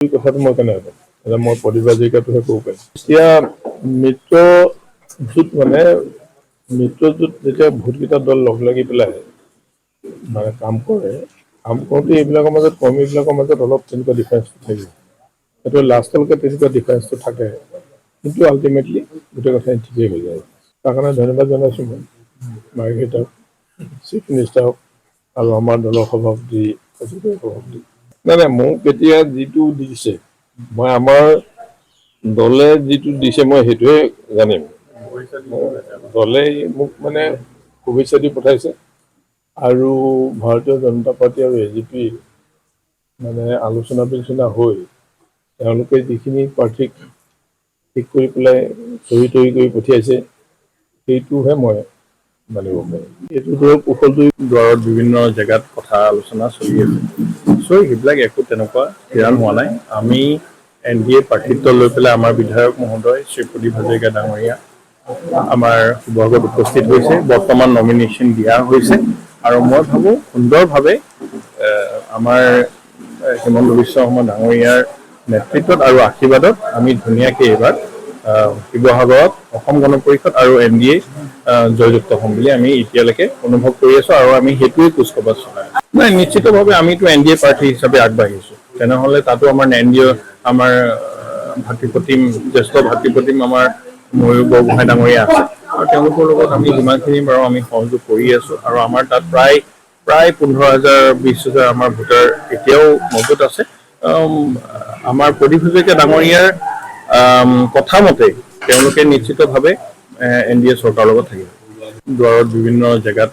কথাটো মই কেনেকৈ ক'ম মই প্ৰতিভা হাজৰিকাটোহে ক'ব পাৰিম। এতিয়া মিত্ৰজোঁট যেতিয়া বহুতকেইটা দল লগ লাগি পেলাই মানে কাম কৰে, কাম কৰোঁতে এইবিলাকৰ মাজত কৰ্মীবিলাকৰ মাজত অলপ তেনেকুৱা ডিফাৰেঞ্চটো থাকিব। সেইটো লাষ্টলৈকে তেনেকুৱা ডিফাৰেঞ্চটো থাকে, কিন্তু আল্টিমেটলি গোটেই কথাখিনি ঠিকেই হৈ যায়। তাৰ কাৰণে ধন্যবাদ জনাইছোঁ মই মাৰ্ঘেৰিটাক, চিফ মিনিষ্টাৰক আৰু আমাৰ দলৰ সভাপতি নাই মোক এতিয়া যিটো দিছে মই আমাৰ দলে যিটো দিছে মই সেইটোৱে জানিম। দলে মোক মানে শুভেচ্ছা দি পঠাইছে আৰু ভাৰতীয় জনতা পাৰ্টি আৰু AJP মানে আলোচনা বিলোচনা হৈ তেওঁলোকে যিখিনি প্ৰাৰ্থীক ঠিক কৰি পেলাই চহী তহী কৰি পঠিয়াইছে সেইটোহে মই মানিব পাৰিম। এইটো ধৰক কুশলদৈ দুৱাৰত বিভিন্ন জেগাত কথা আলোচনা চলি আছে। সেইবিলাক একো তেনেকুৱা থিৰাং হোৱা নাই। আমি NDA প্ৰাৰ্থিত্ব লৈ পেলাই আমাৰ বিধায়ক মহোদয় শ্ৰী প্ৰদীপ হাজৰিকা ডাঙৰীয়া আমাৰ শিৱসাগৰত উপস্থিত হৈছে। বৰ্তমান নমিনেশ্যন দিয়া হৈছে আৰু মই ভাবোঁ সুন্দৰভাৱে আমাৰ হিমন্ত বিশ্ব শৰ্মা ডাঙৰীয়াৰ নেতৃত্বত আৰু আশীৰ্বাদত আমি ধুনীয়াকৈ এইবাৰ শিৱসাগৰত অসম গণ পৰিষদ আৰু NDA জয়যুক্ত হ'ম বুলি আমি এতিয়ালৈকে অনুভৱ কৰি আছোঁ আৰু আমি সেইটোৱে কুচকাৱাজ চলাই আছোঁ। নাই, নিশ্চিতভাৱে আমিতো NDA প্ৰাৰ্থী হিচাপে আগবাঢ়িছোঁ। তেনেহ'লে তাতো আমাৰ আমাৰ ভাতৃপ্ৰতিম জ্যেষ্ঠ ভাতৃপ্ৰতিম আমাৰ ময়ূৰ বৰগোহাঁই ডাঙৰীয়া আছে আৰু তেওঁলোকৰ লগত আমি যিমানখিনি পাৰোঁ আমি সহযোগ কৰি আছোঁ আৰু আমাৰ তাত প্ৰায় 15,000-20,000 আমাৰ ভোটাৰ এতিয়াও মজুত আছে। আমাৰ প্ৰদীপ হাজৰিকা ডাঙৰীয়াৰ কথা মতে তেওঁলোকে নিশ্চিতভাৱে NDA চৰকাৰৰ লগত থাকিব। দুৱাৰত বিভিন্ন জেগাত